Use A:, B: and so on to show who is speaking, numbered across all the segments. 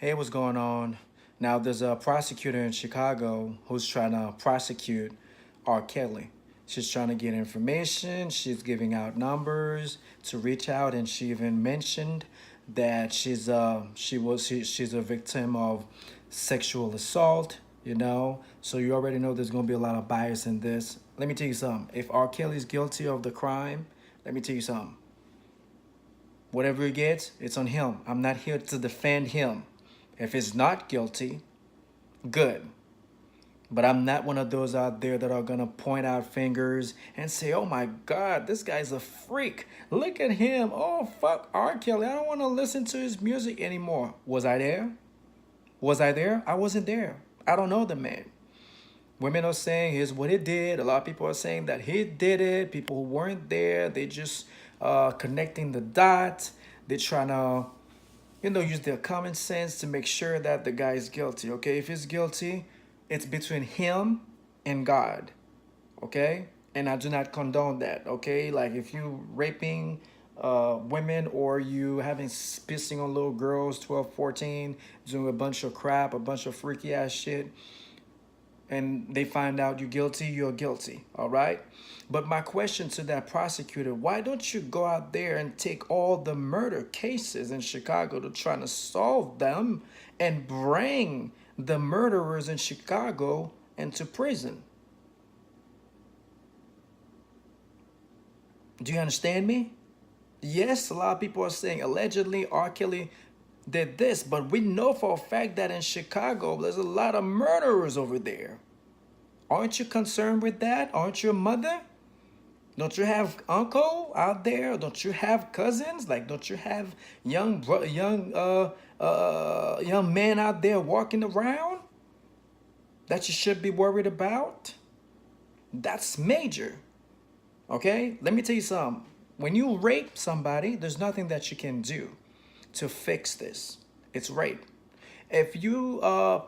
A: Hey, what's going on? Now, there's a prosecutor in Chicago who's trying to prosecute R. Kelly. She's trying to get information. She's giving out numbers to reach out, and she even mentioned that she's a victim of sexual assault. So you already know there's gonna be a lot of bias in this. Let me tell you something. If R. Kelly's guilty of the crime, let me tell you something. Whatever he gets, it's on him. I'm not here to defend him. If he's not guilty, good. But I'm not one of those out there that are gonna point out fingers and say, "Oh my God, this guy's a freak. Look at him. Oh fuck, R. Kelly. I don't want to listen to his music anymore." Was I there? Was I there? I wasn't there. I don't know the man. Women are saying here's what he did. A lot of people are saying that he did it. People who weren't there, they just connecting the dots. They're trying to use their common sense to make sure that the guy is guilty. Okay, if he's guilty, it's between him and God. Okay, and I do not condone that. Okay, like if you raping women or you having pissing on little girls 12, 14, doing a bunch of crap, a bunch of freaky ass shit, and they find out you're guilty, you're guilty. All right. But my question to that prosecutor, why don't you go out there and take all the murder cases in Chicago to try to solve them and bring the murderers in Chicago into prison? Do you understand me? Yes, a lot of people are saying allegedly R. Kelly did this, but we know for a fact that in Chicago, there's a lot of murderers over there. Aren't you concerned with that? Aren't you a mother? Don't you have uncle out there? Don't you have cousins? Like, don't you have young men out there walking around that you should be worried about? That's major. Okay? Let me tell you something. When you rape somebody, there's nothing that you can do to fix this. It's rape. If you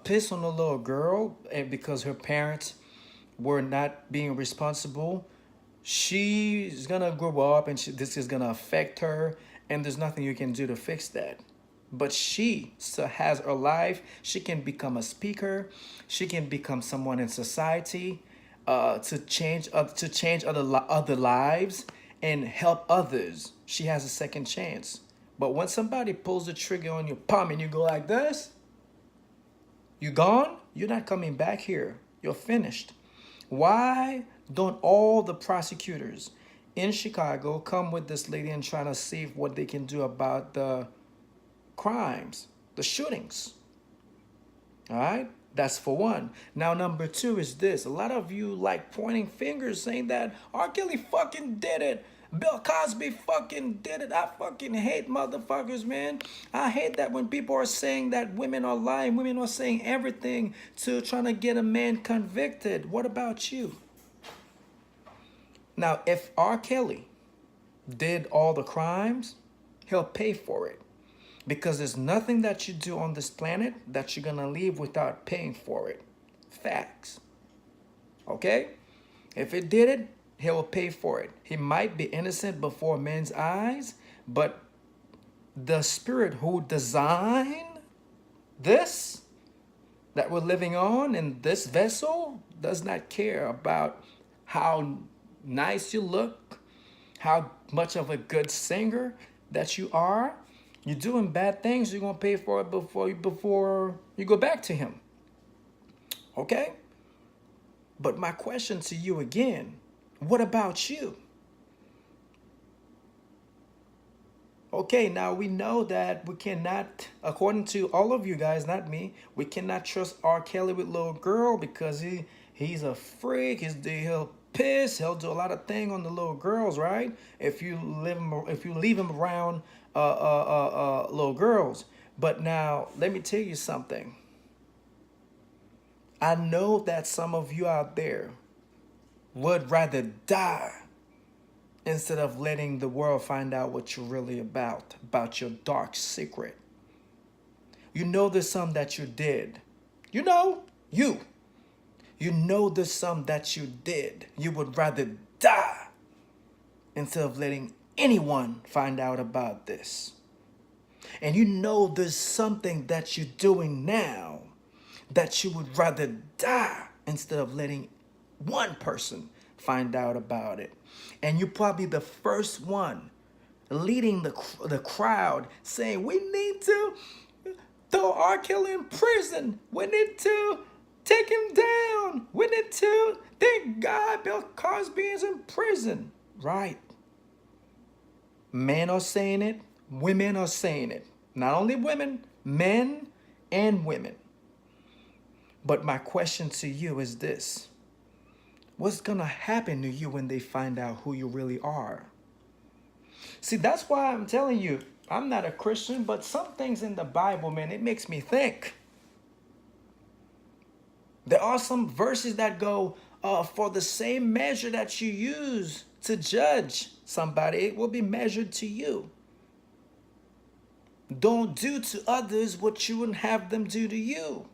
A: piss on a little girl and because her parents were not being responsible, she's gonna grow up and this is gonna affect her, and there's nothing you can do to fix that. But she still has her life. She can become a speaker. She can become someone in society to change other lives and help others. She has a second chance. But when somebody pulls the trigger on your palm and you go like this, you gone? You're not coming back here. You're finished. Why don't all the prosecutors in Chicago come with this lady and try to see what they can do about the crimes, the shootings? All right? That's for one. Now, number two is this. A lot of you like pointing fingers saying that R. Kelly fucking did it. Bill Cosby fucking did it. I fucking hate motherfuckers, man. I hate that when people are saying that women are lying. Women are saying everything to trying to get a man convicted. What about you? Now, if R. Kelly did all the crimes, he'll pay for it. Because there's nothing that you do on this planet that you're going to leave without paying for it. Facts. Okay? If it did it, he will pay for it. He might be innocent before men's eyes, but the spirit who designed this that we're living on in this vessel does not care about how nice you look, how much of a good singer that you are. You're doing bad things, you're going to pay for it before you go back to him. Okay? But my question to you again, what about you? Okay, now we know that we cannot, according to all of you guys, not me, we cannot trust R. Kelly with little girl because he's a freak. He'll piss. He'll do a lot of things on the little girls, right? If you leave him around little girls. But now let me tell you something. I know that some of you out there would rather die instead of letting the world find out what you're really about your dark secret. You know there's some that you did. You know there's some that you did. You would rather die instead of letting anyone find out about this. and you know there's something that you're doing now that you would rather die instead of letting one person find out about it. And you're probably the first one leading the crowd saying, we need to throw R. Kelly in prison. We need to take him down. We need to thank God Bill Cosby is in prison. Right. Men are saying it. Women are saying it. Not only women, men and women. But my question to you is this. What's going to happen to you when they find out who you really are? See, that's why I'm telling you, I'm not a Christian, but some things in the Bible, man, it makes me think. There are some verses that go, for the same measure that you use to judge somebody, it will be measured to you. Don't do to others what you wouldn't have them do to you.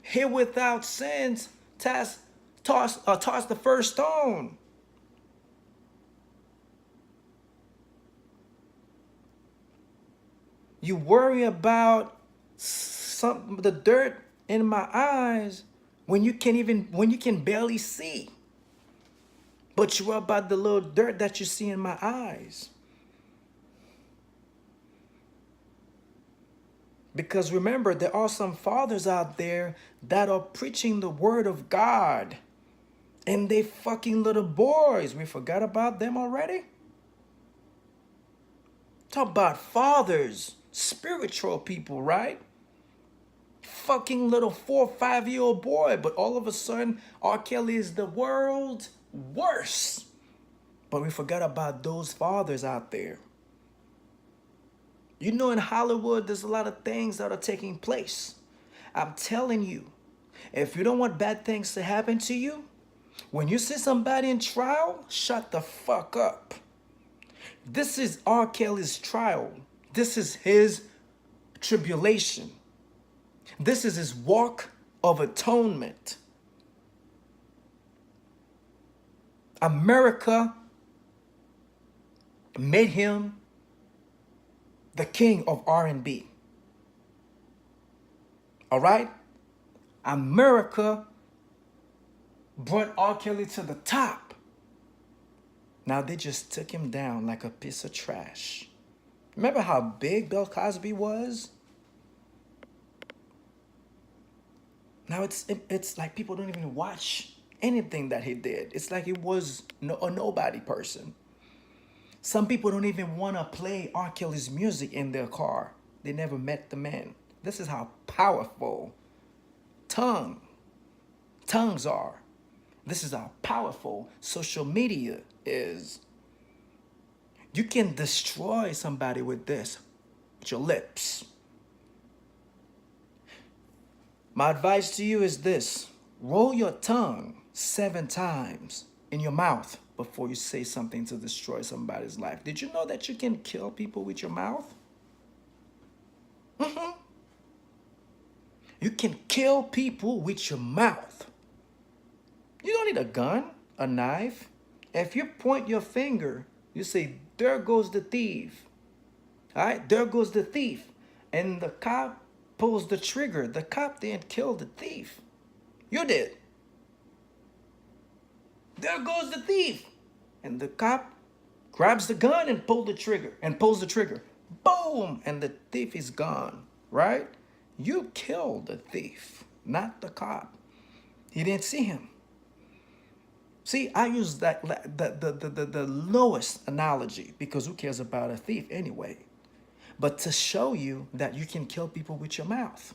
A: Here without sins, toss the first stone. You worry about the dirt in my eyes when you can barely see. But you worry about the little dirt that you see in my eyes. Because remember, there are some fathers out there that are preaching the word of God. And they fucking little boys. We forgot about them already? Talk about fathers, spiritual people, right? Fucking little 4 or 5-year-old boy. But all of a sudden, R. Kelly is the world's worst. But we forgot about those fathers out there. You know, in Hollywood, there's a lot of things that are taking place. I'm telling you, if you don't want bad things to happen to you, when you see somebody in trial, shut the fuck up. This is R. Kelly's trial. This is his tribulation. This is his walk of atonement. America made him the king of R&B. All right? America brought R. Kelly to the top. Now they just took him down like a piece of trash. Remember how big Bill Cosby was? Now it's like people don't even watch anything that he did. It's like he was a nobody person. Some people don't even want to play R. Kelly's music in their car. They never met the man. This is how powerful tongues are. This is how powerful social media is. You can destroy somebody with this, with your lips. My advice to you is this. Roll your tongue 7 times in your mouth before you say something to destroy somebody's life. Did you know that you can kill people with your mouth? You can kill people with your mouth. You don't need a gun, a knife. If you point your finger, you say, there goes the thief. All right, there goes the thief. And the cop pulls the trigger. The cop didn't kill the thief. You did. There goes the thief. And the cop grabs the gun and pulls the trigger. Boom! And the thief is gone, right? You killed the thief, not the cop. He didn't see him. See, I use the lowest analogy because who cares about a thief anyway? But to show you that you can kill people with your mouth.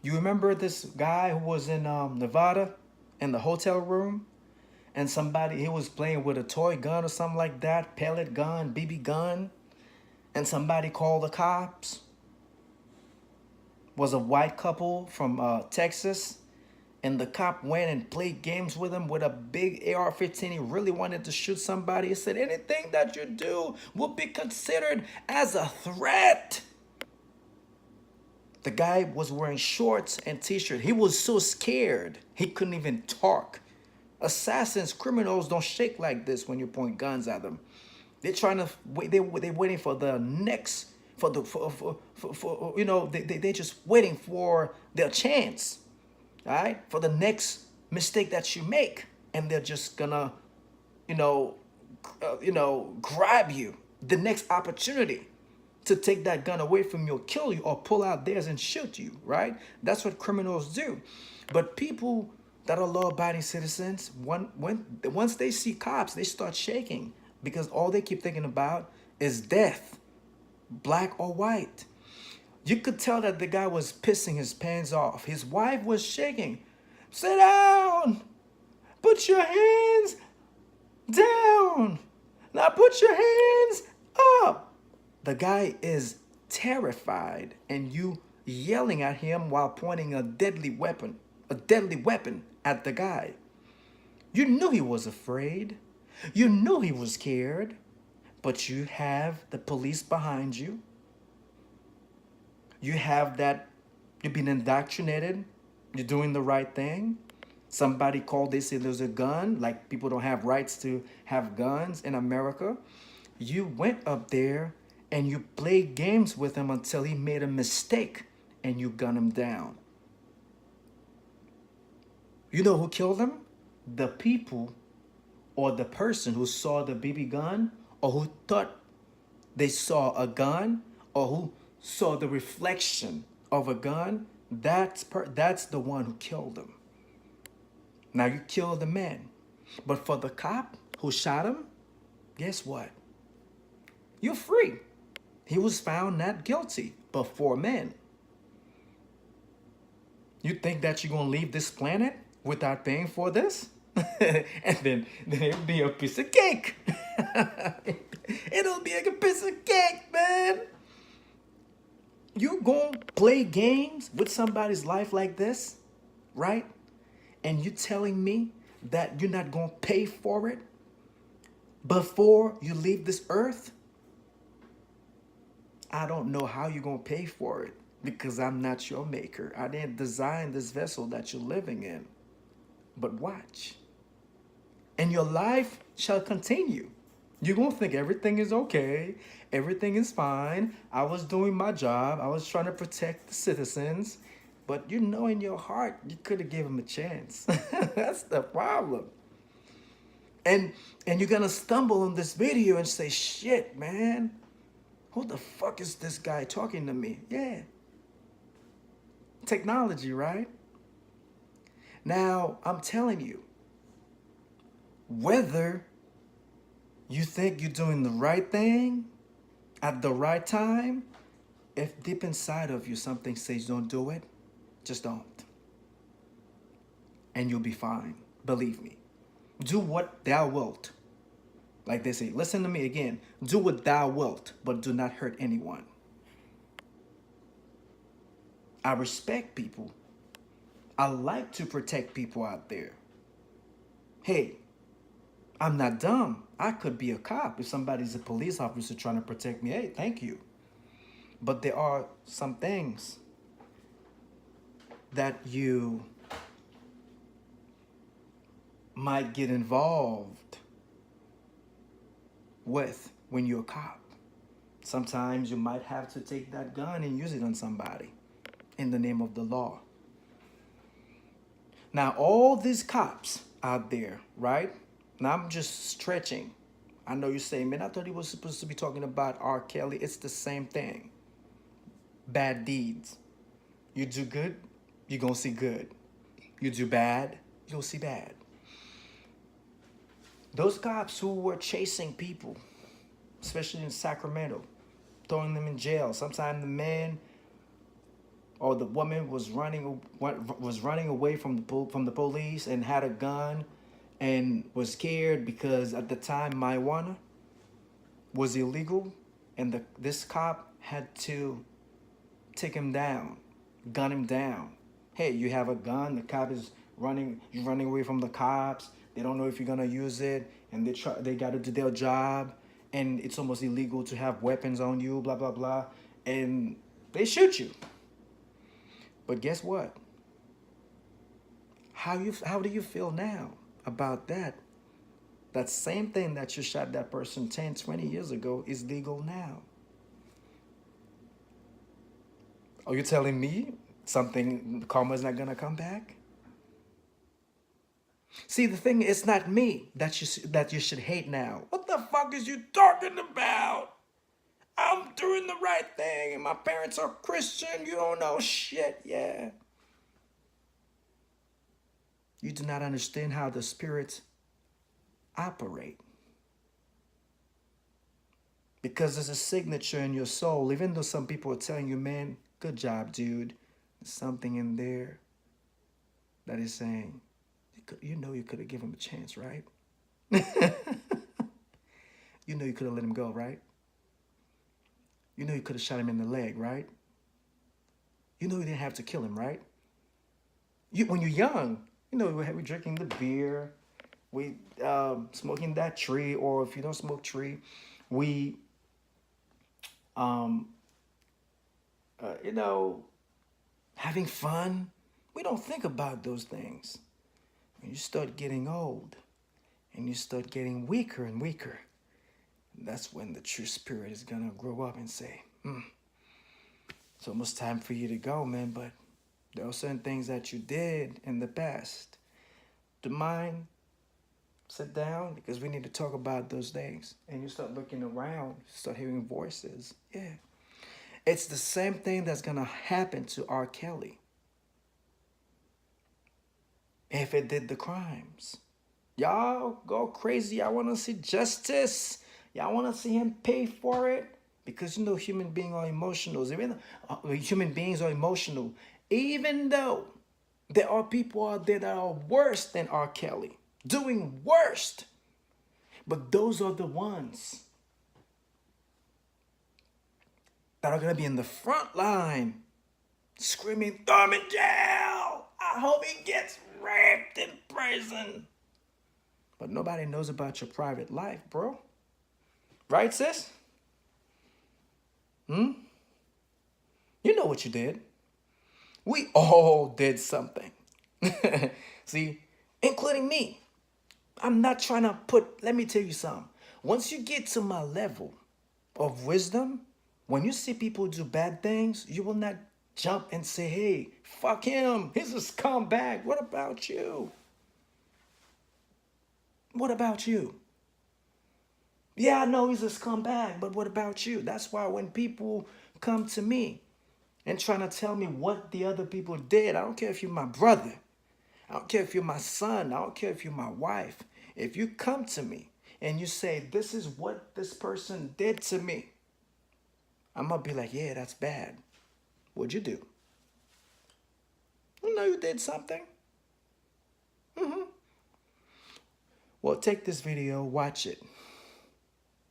A: You remember this guy who was in Nevada in the hotel room? And he was playing with a toy gun or something like that, pellet gun, BB gun. And somebody called the cops. Was a white couple from Texas. And the cop went and played games with him with a big AR-15. He really wanted to shoot somebody. He said, anything that you do will be considered as a threat. The guy was wearing shorts and t-shirt. He was so scared, he couldn't even talk. Assassins, criminals don't shake like this when you point guns at them. They're trying to wait. They're waiting for the next for they're just waiting for their chance, right? For the next mistake that you make, and they're just gonna you know grab you the next opportunity to take that gun away from you or kill you or pull out theirs and shoot you, right? That's what criminals do. But people that are law-abiding citizens, once they see cops, they start shaking because all they keep thinking about is death, black or white. You could tell that the guy was pissing his pants off. His wife was shaking. Sit down. Put your hands down. Now put your hands up. The guy is terrified, and you yelling at him while pointing a deadly weapon at the guy. You knew he was afraid. You knew he was scared, but you have the police behind you. You have that, you've been indoctrinated. You're doing the right thing. Somebody called, they say there's a gun, like people don't have rights to have guns in America. You went up there and you played games with him until he made a mistake and you gunned him down. You know who killed him? The people or the person who saw the BB gun or who thought they saw a gun or who saw the reflection of a gun. That's the one who killed him. Now you killed the man. But for the cop who shot him, guess what? You're free. He was found not guilty, but for men. You think that you're going to leave this planet without paying for this? And then it'll be a piece of cake. It'll be like a piece of cake, man. You going to play games with somebody's life like this, right? And you telling me that you're not going to pay for it before you leave this earth? I don't know how you're going to pay for it because I'm not your maker. I didn't design this vessel that you're living in. But watch. And your life shall continue. You're going to think everything is okay. Everything is fine. I was doing my job. I was trying to protect the citizens. But you know in your heart, you could have given him a chance. That's the problem. And you're going to stumble on this video and say, shit, man. Who the fuck is this guy talking to me? Yeah. Technology, right? Now, I'm telling you, whether you think you're doing the right thing at the right time, if deep inside of you something says don't do it, just don't. And you'll be fine. Believe me. Do what thou wilt. Like they say, listen to me again. Do what thou wilt, but do not hurt anyone. I respect people. I like to protect people out there. Hey, I'm not dumb. I could be a cop. If somebody's a police officer trying to protect me, hey, thank you. But there are some things that you might get involved with when you're a cop. Sometimes you might have to take that gun and use it on somebody in the name of the law. Now, all these cops out there, right? Now, I'm just stretching. I know you're saying, man, I thought he was supposed to be talking about R. Kelly. It's the same thing. Bad deeds. You do good, you're going to see good. You do bad, you'll see bad. Those cops who were chasing people, especially in Sacramento, throwing them in jail. Sometimes the man or the woman was running away from the police and had a gun and was scared because at the time marijuana was illegal, and this cop had to take him down, gun him down. Hey, you have a gun. The cop is running. You're running away from the cops. They don't know if you're gonna use it, and they got to do their job, and it's almost illegal to have weapons on you, blah blah blah, and they shoot you. But guess what? How do you feel now about that? That same thing that you shot that person 10, 20 years ago is legal now. Are you telling me something karma is not gonna come back? See, the thing is not me that you should hate now. What the fuck is you talking about? I'm doing the right thing, and my parents are Christian. You don't know shit, yeah. You do not understand how the spirits operate. Because there's a signature in your soul, even though some people are telling you, man, good job, dude. There's something in there that is saying, you know you could have given him a chance, right? You know you could have let him go, right? You know you could have shot him in the leg, right? You know you didn't have to kill him, right? When you're young, you know we're drinking the beer, we smoking that tree, or if you don't smoke tree, we um, you know, having fun. We don't think about those things. When you start getting old and you start getting weaker and weaker, that's when the true spirit is gonna grow up and say, it's almost time for you to go, man, but there are certain things that you did in the past. Do you mind sit down? Because we need to talk about those things. And you start looking around, start hearing voices. Yeah. It's the same thing that's gonna happen to R. Kelly if it did the crimes. Y'all go crazy. I want to see justice. Y'all want to see him pay for it. Because you know human beings are emotional. Even human beings are emotional. Even though there are people out there that are worse than R. Kelly. Doing worst. But those are the ones that are going to be in the front line. Screaming, throw him in jail. I hope he gets raped in prison. But nobody knows about your private life, bro. Right, sis? You know what you did. We all did something. See, including me. I'm not trying to let me tell you something. Once you get to my level of wisdom, when you see people do bad things, you will not jump and say, hey, fuck him. He's a scumbag. What about you? What about you? Yeah, I know he's a scumbag, but what about you? That's why when people come to me and trying to tell me what the other people did, I don't care if you're my brother. I don't care if you're my son. I don't care if you're my wife. If you come to me and you say, this is what this person did to me, I'm going to be like, yeah, that's bad. What'd you do? You know you did something. Well, take this video, watch it.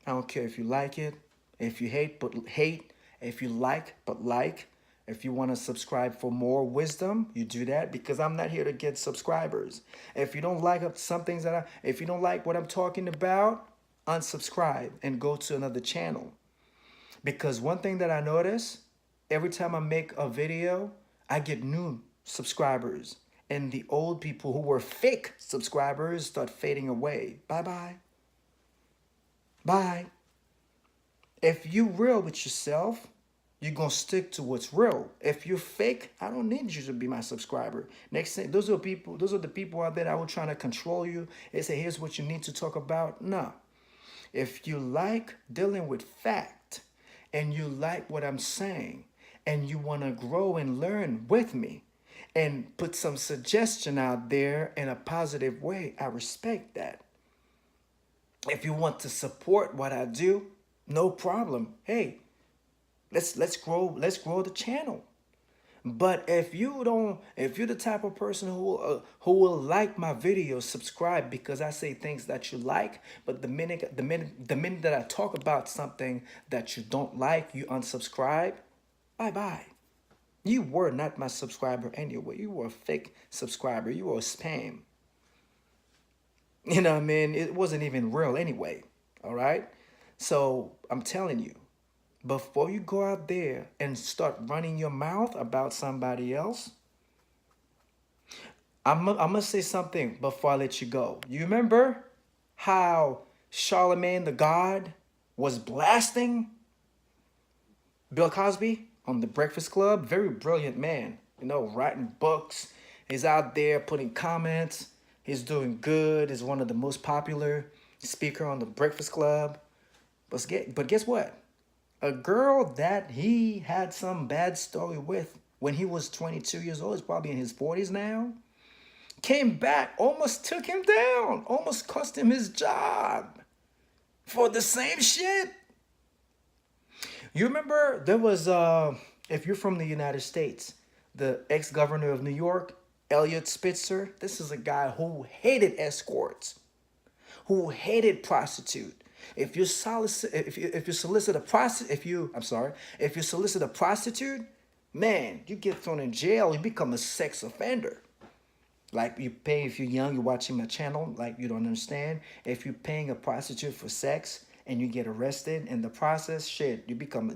A: I don't care if you like it, if you hate, but hate, if you like, but like. If you want to subscribe for more wisdom, you do that because I'm not here to get subscribers. If you don't like some things if you don't like what I'm talking about, unsubscribe and go to another channel. Because one thing that I notice, every time I make a video, I get new subscribers. And the old people who were fake subscribers start fading away. Bye-bye. Bye. If you real with yourself, you're going to stick to what's real. If you're fake, I don't need you to be my subscriber. Next thing, those are the people out there that will try to control you. They say, here's what you need to talk about. No. If you like dealing with fact and you like what I'm saying and you want to grow and learn with me and put some suggestion out there in a positive way, I respect that. If you want to support what I do, no problem. Hey, let's grow the channel. But if you're the type of person who will like my videos, subscribe because I say things that you like. But the minute that I talk about something that you don't like, you unsubscribe. Bye. You were not my subscriber anyway. You were a fake subscriber. You were a spam. You know what I mean? It wasn't even real anyway. All right. So I'm telling you, before you go out there and start running your mouth about somebody else, I'm going to say something before I let you go. You remember how Charlemagne the God was blasting Bill Cosby on the Breakfast Club. Very brilliant man, you know, writing books. He's out there putting comments. He's doing good. He's one of the most popular speaker on the Breakfast Club. But guess what? A girl that he had some bad story with when he was 22 years old, he's probably in his 40s now, came back, almost took him down, almost cost him his job for the same shit. You remember there was, if you're from the United States, the ex-governor of New York, Elliot Spitzer. This is a guy who hated escorts, who hated prostitute. If you solicit, if you solicit a prostitute, if you solicit a prostitute, man, you get thrown in jail. You become a sex offender. Like you pay if you're young, you're watching my channel, like you don't understand. If you're paying a prostitute for sex and you get arrested in the process, shit,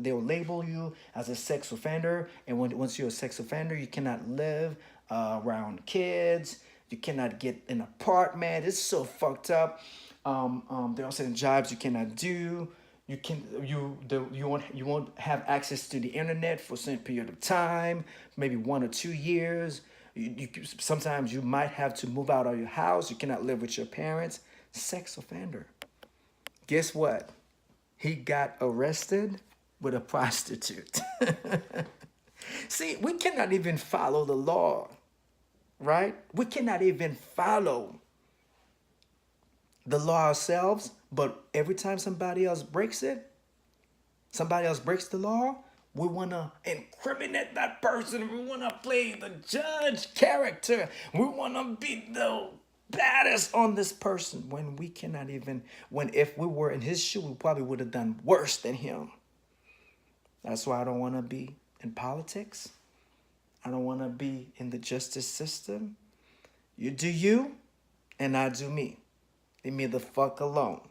A: they'll label you as a sex offender. And once you're a sex offender, you cannot live around kids. You cannot get an apartment. It's so fucked up. There are certain jobs you cannot do. You won't have access to the internet for a certain period of time, maybe 1 or 2 years. Sometimes you might have to move out of your house. You cannot live with your parents. Sex offender. Guess what? He got arrested with a prostitute. See, we cannot even follow the law, right? We cannot even follow the law ourselves, but every time somebody else breaks the law, we want to incriminate that person. We want to play the judge character. We want to be the baddest on this person when we cannot even, when if we were in his shoe, we probably would have done worse than him. That's why I don't want to be in politics. I don't want to be in the justice system. You do you, and I do me. Leave me the fuck alone.